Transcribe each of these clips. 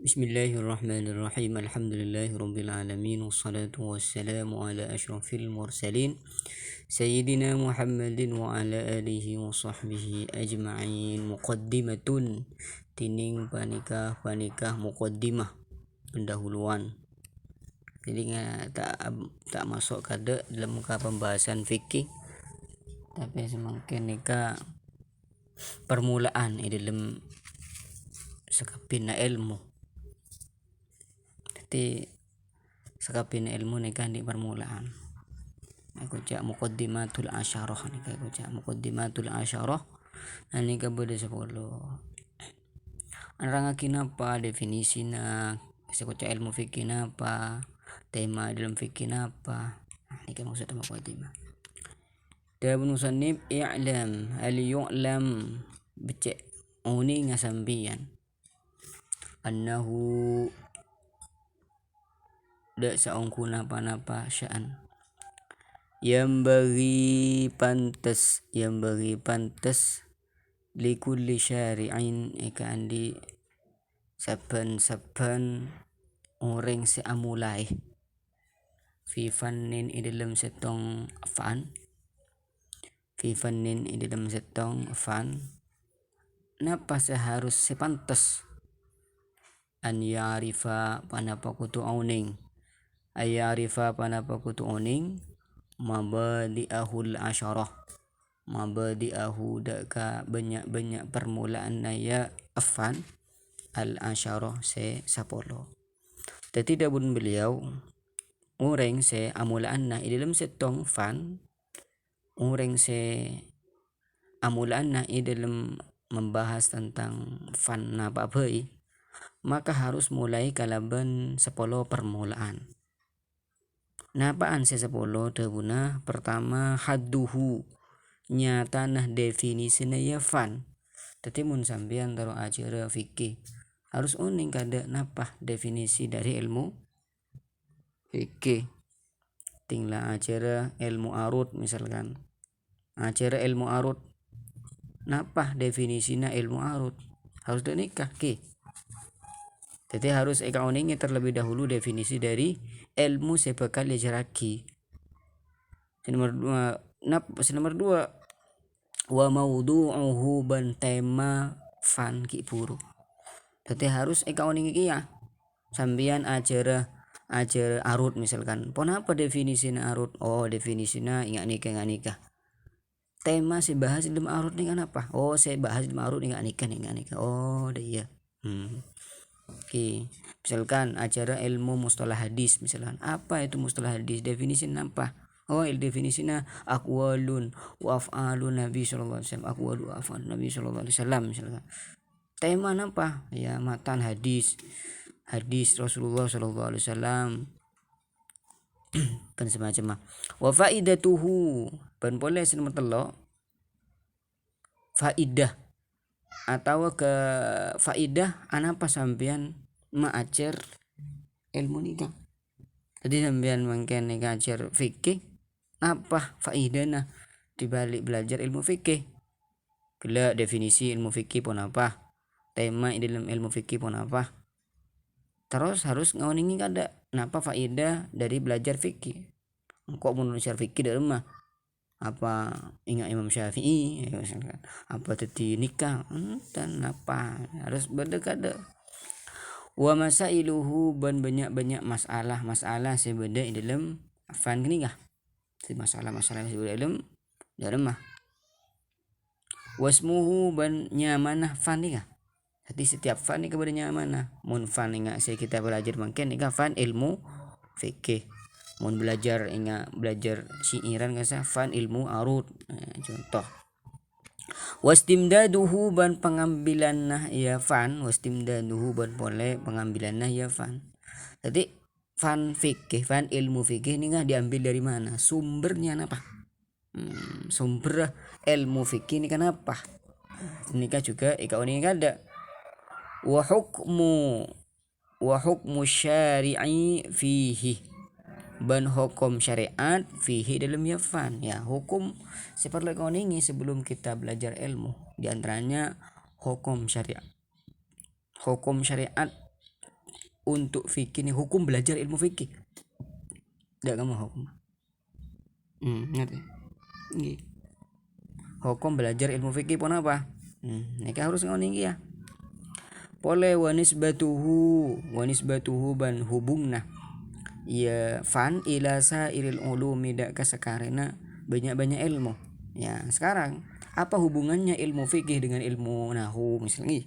Bismillahirrahmanirrahim. Alhamdulillahirabbil alamin wassalatu wassalamu ala asyrafil mursalin sayyidina Muhammadin wa ala alihi wa sahbihi ajma'in. Muqaddimatun tining panikah muqaddimah pendahuluan. Jadi tak masuk kada dalam muka pembahasan fikih, tapi semakin nikah permulaan dalam sakapina ilmu. Jadi sakapina ilmu nikah di permulaan. Aku cak muqaddimatul asyarah nikah aku cak muqaddimatul asyarah. Nikah beda 10. Arangakin apa definisina, aku cak ilmu fikih apa, tema dalam fikih apa. Nikah maksudnya muqaddimah. Dabun musannif i'lam hal yu'lam becek uni ngasambian annahu dak saungku napa sya'an yang bagi pantas likulli syari'in ikan di saban orang seamulai fi fannin dalam setong fan napa seharus sepantas an ya'rifa panapa kutu auning ayarifa panapa kutu oning mabadi'ahul asyarah daka banyak permulaan naya afan al asyarah se sapolo. Jadi dabun beliau orang se amulaan na dalam setong fan orang se amulaan na dalam membahas tentang fan na babai, maka harus mulai kalaban 10 permulaan. Napaan se 10 dabuna pertama hadduhu nyata nah definisina ya fan. Tadi mun sampean taruh acara fikih harus uning kada napa definisi dari ilmu fikih. Tinggal acara ilmu arut misalkan. Acara ilmu arut napa definisina ilmu arut? Harus nikah ki. Jadi harus uningi terlebih dahulu definisi dari ilmu sebekal jaraki. Nomor 2 wa mawdu'uhu ban tema fan ki puru. Jadi harus uningi ki ya. Sambian acara arut misalkan. Pon apa definisina arut? Oh, definisina ingat nikah. Tema si bahas dalam arut ni kan apa? Oh, saya bahas dalam arut ingat nikah. Oh, iya. Oke. Misalkan acara ilmu mustalah hadis misalkan. Apa itu mustalah hadis? Definisinya apa? Oh, definisinya aqwalun wa af'alun Nabi sallallahu alaihi wasallam. Aqwalu wa af'alun Nabi sallallahu alaihi wasallam misalkan. Tema apa? Ya, matan hadis Rasulullah sallallahu alaihi wasallam. Kan semacam wa faidatuhu ban boleh nomor 3 faidah atau ke faidah anapa sampean maajar ilmu nikah. Jadi sampean mungkin ngajar fikih apa faidahnya dibalik belajar ilmu fikih. Gila definisi ilmu fikih pun apa, tema dalam ilmu fikih pun apa. Terus harus ngawningi kada napa faidah dari belajar fikih. Kok mau belajar fikih dari rumah apa ingat Imam Syafi'i ya, apa tadi nikah dan apa harus beda-beda. Wa masailuhu ban banyak masalah sebeda dalam fan nikah. Si masalah sebeda dalam mah. Wasmuhu ban nyamanah fan nikah. Jadi setiap fan nikah pada nyamanah. Mun fan ingat saya kita belajar mungkin nikah fan ilmu fikih. Mun belajar syiiran kasa fan ilmu arut. Contoh. Wastimdaduhu ban pengambilan nah ya fan, wastimdaduhu ban boleh pengambilan nah ya fan. Jadi fan ilmu fikih ini diambil dari mana? Sumbernya apa? Sumber ilmu fikih ini kan apa? Ini kan juga ini ada. Wa hukmu syari'i fihi ban hukum syariat fihi dalam yafan. Ya, hukum seperti ini sebelum kita belajar ilmu, di antaranya hukum syariat untuk fikih nih, hukum belajar ilmu fikih. Tidak kamu hukum. Ngerti? Nggih. Hukum belajar ilmu fikih pun apa? Nika harus ngono iki ya. Pole wanisbatuhu ban hubungna ya fan ila sairil ulumi dak kasakarena banyak-banyak ilmu. Ya, sekarang apa hubungannya ilmu fikih dengan ilmu nahwu misalnya?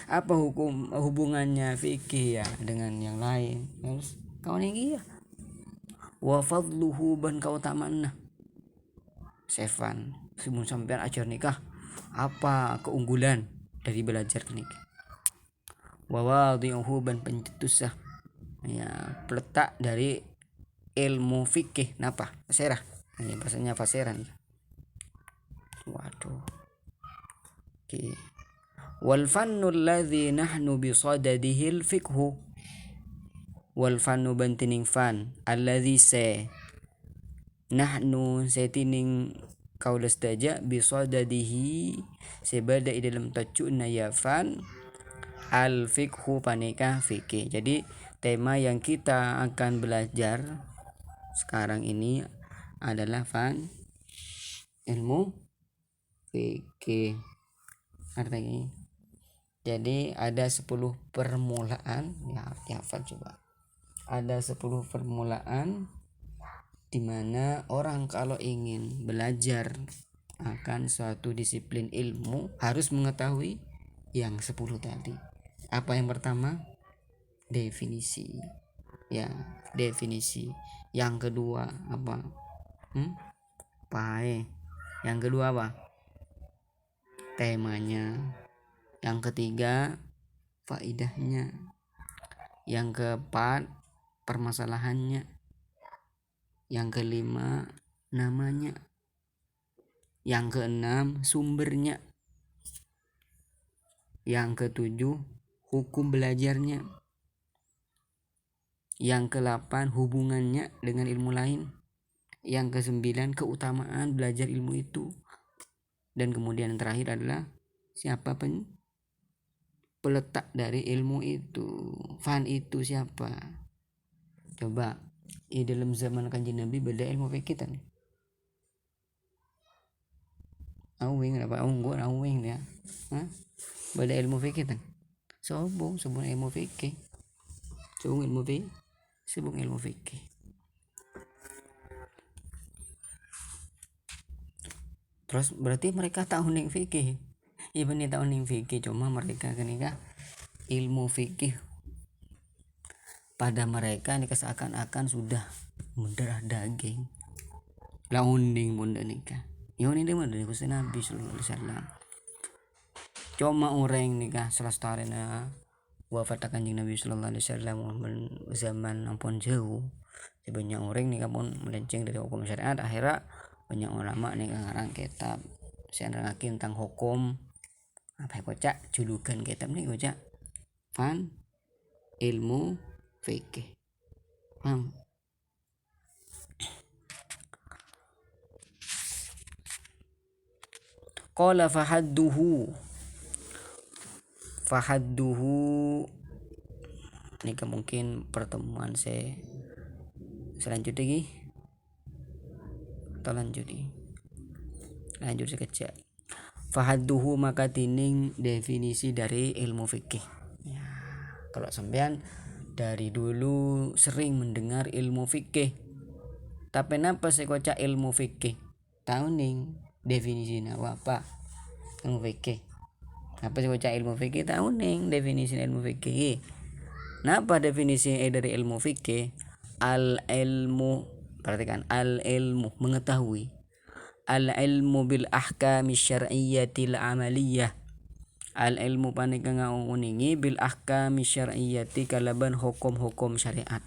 Apa hubungannya fikih ya dengan yang lain? Terus kau ini ya. Wa fadluhu ban kautamaanna. Sevan, sebelum sampean ajar nikah, apa keunggulan dari belajar nikah? Wa wadhi'uhu ban pencetusah. Ya, peletak dari ilmu fikih napa? Faserah. Ini bahasanya faserah nih. Waduh. Oke. Wal fannu alladhi nahnu bisadadihi al-fiqhu. Wal fannu bantining fan alladhi se nahnu setining kaulas daja bisadadihi sebada di dalam tajuna ya fan al-fiqhu panika fikih. Jadi tema yang kita akan belajar sekarang ini adalah fan ilmu fikih. Artinya jadi ada 10 permulaan ya hafal coba. Ada 10 permulaan di mana orang kalau ingin belajar akan suatu disiplin ilmu harus mengetahui yang 10 tadi. Apa yang pertama? Definisi. Ya, definisi. Yang kedua apa? Pae. Yang kedua apa? Temanya. Yang ketiga faidahnya. Yang keempat permasalahannya. Yang kelima namanya. Yang keenam sumbernya. Yang ketujuh hukum belajarnya. Yang ke-8 hubungannya dengan ilmu lain. Yang ke-9 keutamaan belajar ilmu itu. Dan kemudian yang terakhir adalah siapa peletak dari ilmu itu. Fan itu siapa? Coba di dalam zaman Kanjeng Nabi beda ilmu fikih kan. Awing apa unggu awing ya. Beda ilmu fikih kan. Sobong ilmu fikih. Sebung ilmu fikih. Terus berarti mereka tahu ning fikih. Iya bener tahu ning fikih, cuma mereka kenika ilmu fikih pada mereka ini seakan-akan sudah mendarah daging. Launing bunda nikah. Yo ini dia dari Gusti Nabi sallallahu alaihi wasallam. Cuma orang nikah selestarena wafat Kanjeng Nabi sallallahu alaihi wasallam zaman ampun jauh. Banyak orang nikah pun melenceng dari hukum syariat, akhirnya banyak ulama nikah ngarang kitab saya nerangake tentang hukum apa kocak julukan kitab nih kocak fan ilmu fikih. Paham? Qala fahadduhu ini mungkin pertemuan saya selanjutnya lagi atau lanjut sekejap. Fahadduhu maka tining definisi dari ilmu fikih ya, kalau sampean dari dulu sering mendengar ilmu fikih tapi napa sih kocak ilmu fikih tahu ning definisinya apa ilmu fikih apa sih kocak ilmu fikih tahu ning definisi ilmu fikih. Napa definisi dari ilmu fikih? Al ilmu, perhatikan, al ilmu mengetahui, al ilmu bil ahkami syar'iyyatil amaliyah, al ilmu panika ngauningi bil ahkami syar'iyyati kalaban hukum-hukum syariat.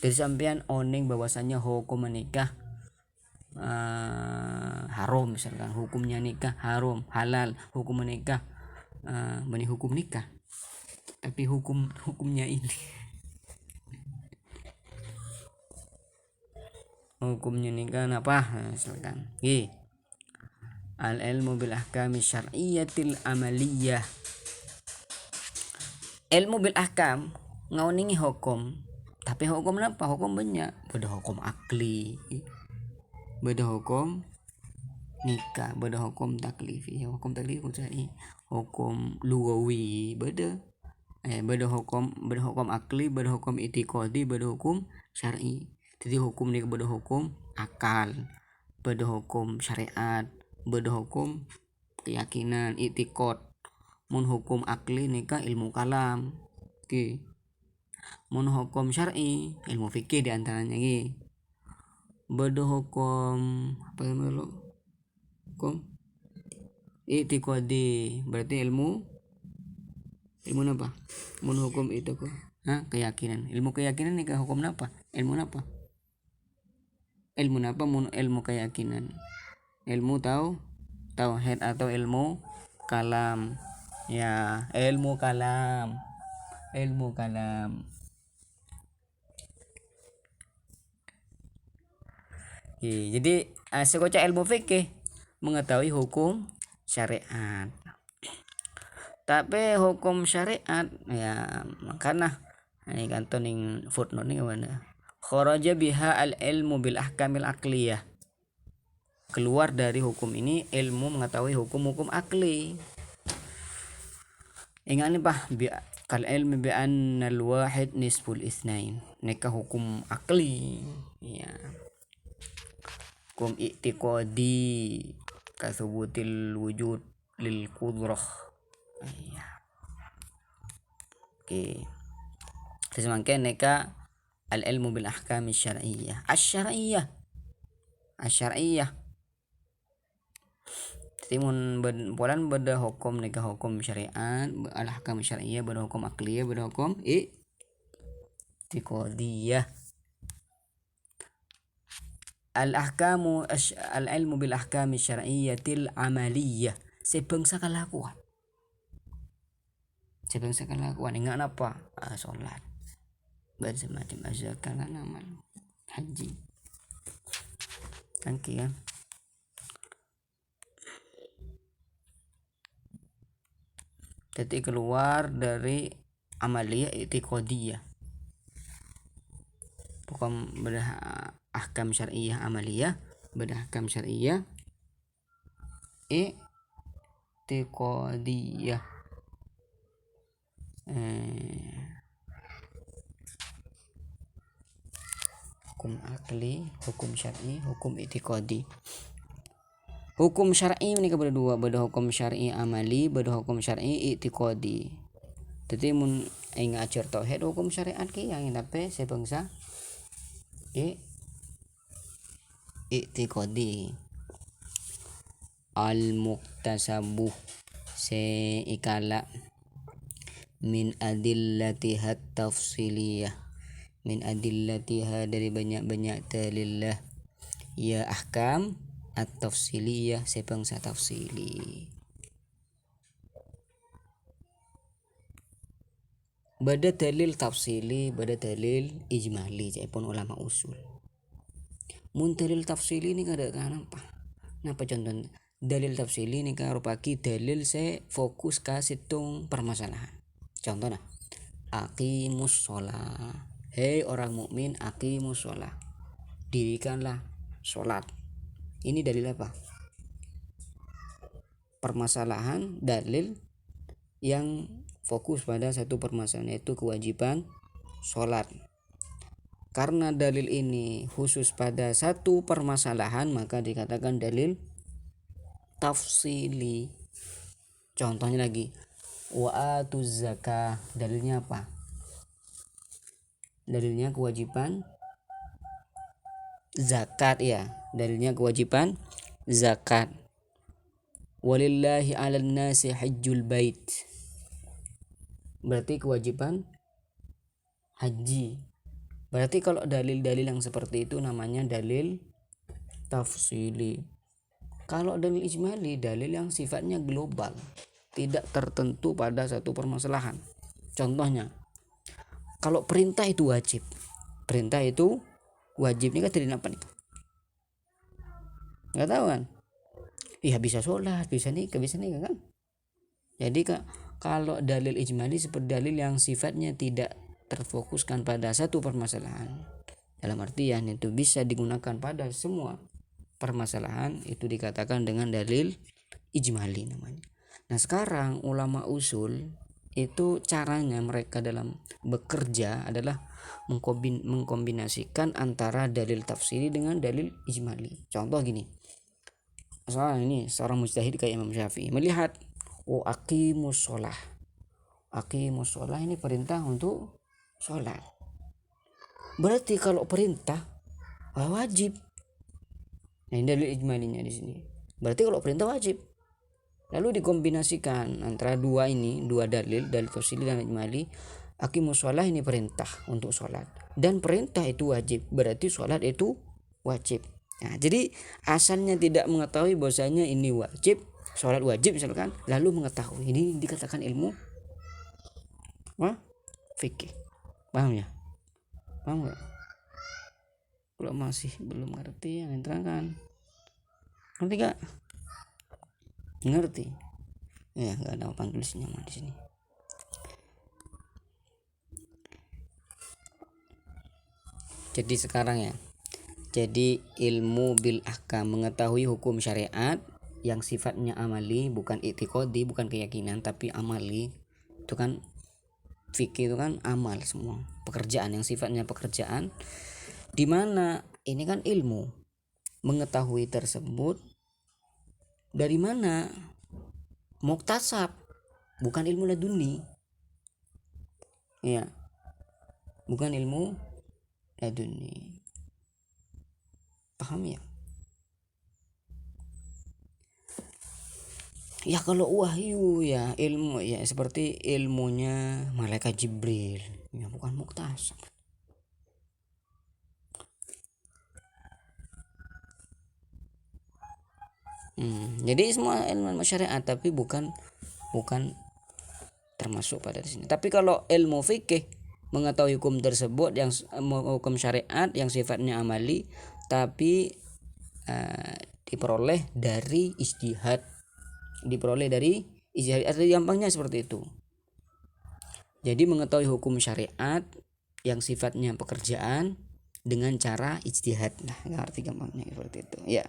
Jadi sampean oning bahwasanya hukum menikah haram, misalkan hukumnya nikah haram, halal, hukum menikah hukum nikah, tapi hukumnya ini hukumnya nikah apa misalkan al ilmu bil ahkami syar'iyyatil amaliyah. Ilmu bil ahkam ngauningi hukum, tapi hukum apa? Hukum banyak, beda hukum akli, beda hukum nikah, beda hukum taklifi, hukum taklifi, hukum syar'i, hukum lugawi, beda beda hukum akli, beda hukum itikadi, beda hukum syar'i. Jadi hukum ni beda hukum akal, beda hukum syariat, beda hukum keyakinan, itikad. Mun hukum akli nikah ilmu kalam, oke. Mun hukum syar'i ilmu fikih diantaranya lagi. Beda hukum apa namanya, hukum itikadi berarti ilmu apa? Mun hukum itu kok keyakinan, ilmu keyakinan nih hukum apa? Ilmu apa? Mun ilmu keyakinan, ilmu tauhid atau ilmu kalam. Ya, ilmu kalam. Jadi sekocak ilmu fikih mengetahui hukum syariat. Tapi hukum syariat ya makanya ini kanton ning footnote ning mana? Kharaja biha al ilmu bil ahkamil akliyah. Keluar dari hukum ini ilmu mengetahui hukum-hukum akli. Ingat nih Pak, kal ilmi bi anna al wahid nisful itsnain. Nikah hukum akli. Ya. Hukum i'tiqadi kasubutil wujud lil qudrah. Iya. Oke. Terus mangke neka al ilmu bil ahkam syar'iyyah. Asy-syar'iyyah. Timun polan beda hukum neka hukum syariat, al ahkam syar'iyyah, beda hukum akliyah, beda hukum i'tiqadiyah. Al ahkamu al ilmu bil ahkam syar'iyyatil amaliyah. Sebangsa kelakuan ingat apa? Sholat, macam zakat, amal, haji, kan. Jadi keluar dari amaliyah i'tiqadiyah, bukan beda ahkam syar'iyyah amaliyah, beda ahkam syar'iyyah i'tiqadiyah. Hukum akli, hukum syar'i, hukum i'tiqadi. Hukum syar'i ini kepada dua, beda hukum syar'i amali, beda hukum syar'i i'tiqadi. Jadi mun aing ajar tauhid hukum syariat ki yang tapi sebangsa i'tiqadi. Al muktasabuh se ikala min adillatiha tafsiliyah, min adillatiha dari banyak-banyak dalillah, ya ahkam at-tafsiliyah sebangsa tafsili. Bada dalil tafsili, bada dalil ijmali, pun ulama usul. Mun dalil tafsili ni kada apa? Napa contoh dalil tafsili ni kan rupaki dalil se fokus ka situng permasalahan. Contohnya aqimus sholat, hei orang mukmin aqimus sholat, dirikanlah sholat. Ini dalil apa? Permasalahan dalil yang fokus pada satu permasalahan, yaitu kewajiban sholat. Karena dalil ini khusus pada satu permasalahan maka dikatakan dalil tafsili. Contohnya lagi wa atuz zakah, dalilnya apa? Dalilnya kewajiban zakat, ya, dalilnya kewajiban zakat. Walillahi 'alan nasi hajjul bait, berarti kewajiban haji. Berarti kalau dalil-dalil yang seperti itu namanya dalil tafsili. Kalau dalil ijmali, dalil yang sifatnya global, tidak tertentu pada satu permasalahan. Contohnya, kalau perintah itu wajib, ini kan dari apa nih? Nggak tahu kan? Iya bisa sholat, bisa nikah kan? Jadi kalau dalil ijmali seperti dalil yang sifatnya tidak terfokuskan pada satu permasalahan, dalam artian itu bisa digunakan pada semua permasalahan, itu dikatakan dengan dalil ijmali namanya. Nah sekarang ulama usul itu caranya mereka dalam bekerja adalah mengkombinasikan antara dalil tafsiri dengan dalil ijmali. Contoh gini, misalnya ini seorang mujtahid kayak Imam Syafi'i melihat, oh aqimus sholah, aqimus sholah ini perintah untuk sholat, berarti kalau perintah wajib. Nah ini dalil ijmalinya di sini, berarti kalau perintah wajib. Lalu dikombinasikan antara dua dalil tafsili dan ijmali. Aqimus sholah ini perintah untuk sholat, dan perintah itu wajib, berarti sholat itu wajib. Nah, jadi asalnya tidak mengetahui bahwasanya ini wajib, sholat wajib misalkan, lalu mengetahui, ini dikatakan ilmu fikih. Paham ya? Paham gak? Kalau masih belum ngerti, yang diterangkan. Ngerti gak? Ngerti ya, nggak ada papan tulisnya mah di sini. Jadi sekarang ya, jadi ilmu bil ahkam, mengetahui hukum syariat yang sifatnya amali, bukan i'tiqadi, bukan keyakinan, tapi amali. Itu kan fikih itu kan amal, semua pekerjaan yang sifatnya pekerjaan, dimana ini kan ilmu. Mengetahui tersebut dari mana? Muktasab, bukan ilmu laduni. Ya, bukan ilmu laduni. Paham ya? Ya kalau wahyu ya ilmu ya seperti ilmunya malaikat Jibril, ya bukan muktasab. Jadi semua ilmu syariat tapi bukan termasuk pada di sini. Tapi kalau ilmu fikih, mengetahui hukum tersebut yang hukum syariat yang sifatnya amali, tapi diperoleh dari ijtihad. Arti gampangnya seperti itu. Jadi mengetahui hukum syariat yang sifatnya pekerjaan dengan cara ijtihad. Nah, arti gampangnya seperti itu. Ya.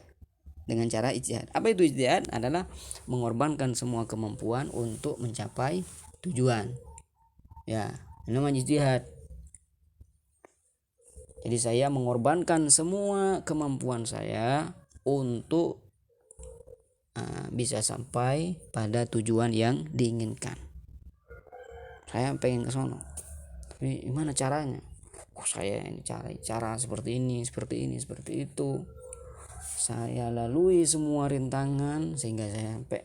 Dengan cara ijtihad. Apa itu ijtihad? Adalah mengorbankan semua kemampuan untuk mencapai tujuan. Ya, ini namanya ijtihad. Jadi saya mengorbankan semua kemampuan saya untuk bisa sampai pada tujuan yang diinginkan. Saya pengen ke sono, tapi gimana caranya? Saya ini cara seperti ini, seperti itu. Saya lalui semua rintangan sehingga saya sampai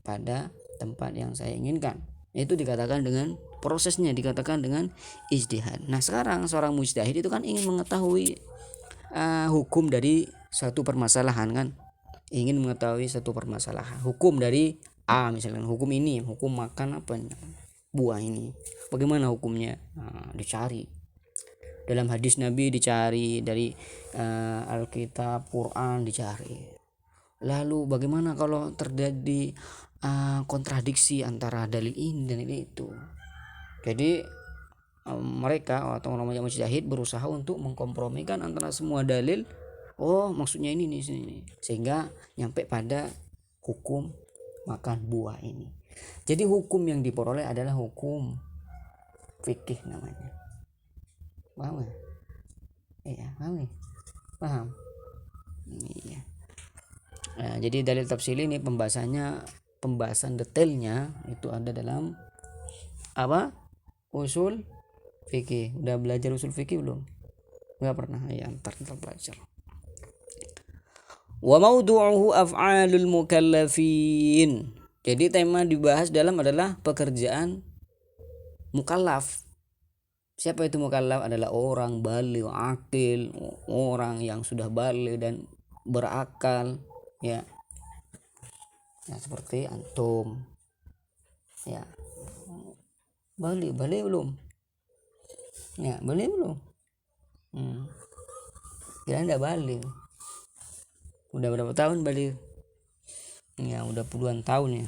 pada tempat yang saya inginkan. Itu dikatakan dengan prosesnya, dikatakan dengan ijtihad. Nah sekarang seorang mujtahid itu kan ingin mengetahui hukum dari satu permasalahan kan, ingin mengetahui satu permasalahan hukum dari A, misalkan hukum ini, hukum makan apa buah ini, bagaimana hukumnya, dicari dalam hadis Nabi, dicari dari Alkitab, Quran dicari. Lalu bagaimana kalau terjadi kontradiksi antara dalil ini dan itu. Jadi mereka atau orang mujtahid berusaha untuk mengkompromikan antara semua dalil. Oh maksudnya ini sehingga nyampe pada hukum makan buah ini. Jadi hukum yang diperoleh adalah hukum fikih namanya. Paham ya? Iya, paham. Iya. Nah, jadi dalil tafsili ini pembahasan detailnya itu ada dalam apa? Usul fikih. Udah belajar usul fikih belum? Enggak pernah. Ya, ntar belajar. Wa mawdu'uhu af'alul mukallafin. Jadi tema dibahas dalam adalah pekerjaan mukallaf. Siapa itu mukallaf? Adalah orang baligh akil, orang yang sudah baligh dan berakal, ya. Nah, seperti antum. Ya. Baligh belum? Ya, baligh belum? Kira enggak baligh. Udah berapa tahun baligh? Ya, udah puluhan tahun ya.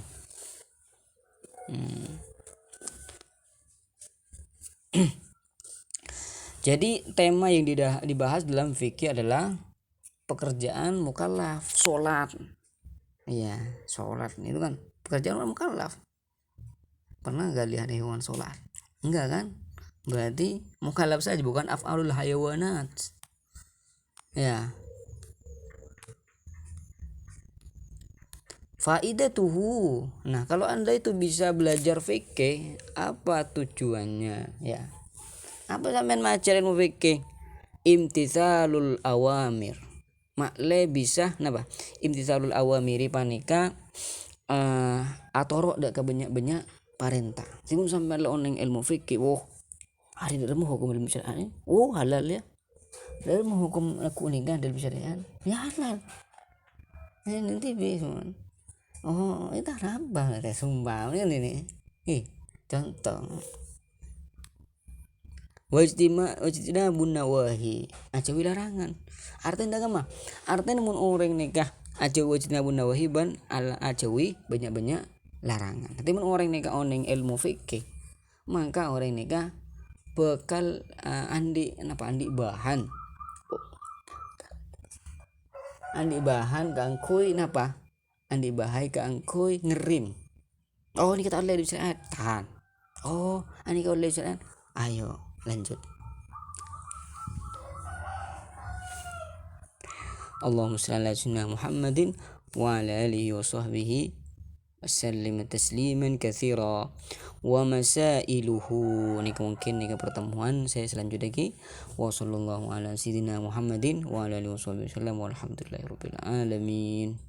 Jadi tema yang dibahas dalam fikih adalah pekerjaan mukallaf, sholat. Iya, sholat itu kan pekerjaan orang mukallaf. Pernah gak lihat hewan sholat? Enggak kan? Berarti mukallaf saja, bukan af'alul hayawanat. Ya. Faidatuhu. Nah, kalau Anda itu bisa belajar fikih, apa tujuannya? Ya. Apa sampean maca ilmu fikih? Imtitsalul awamir. Makle bisa napa? Imtitsalul awamiri panika atoro dak kebanyak-banyak parentah. Simun sampean lo oneng ilmu fikih, hari dalam hukum ilmu syariat. Halal ya. Dalam hukum aku nikah dalam syariat. Ya halal. Nanti bisa. Itu apa? Sumpah ini. Contoh. Wajtinabun nawahi. Ajawi larangan. Artinya apa? Artinya mun orang nikah aja wajtinabun nawahi ban ala ajawi banyak-banyak larangan. Tapi mun orang nikah oneng ilmu fikih, maka orang nikah bakal andi bahan. Andi bahan kangkui napa? Andi bahai kangkui ngerim. Ini kata oleh syariat tahan. Ani kau oleh syariat. Ayo lanjut. Allahumma shalli ala sayyidina Muhammadin wa ala alihi wa sahbihi wasallim tasliman katsira. Wa masailuhu, ini mungkin ini pertemuan saya selanjutnya lagi. Wa sallallahu ala sayyidina Muhammadin wa ala alihi wa sahbihi wasallam walhamdulillahirabbil alamin.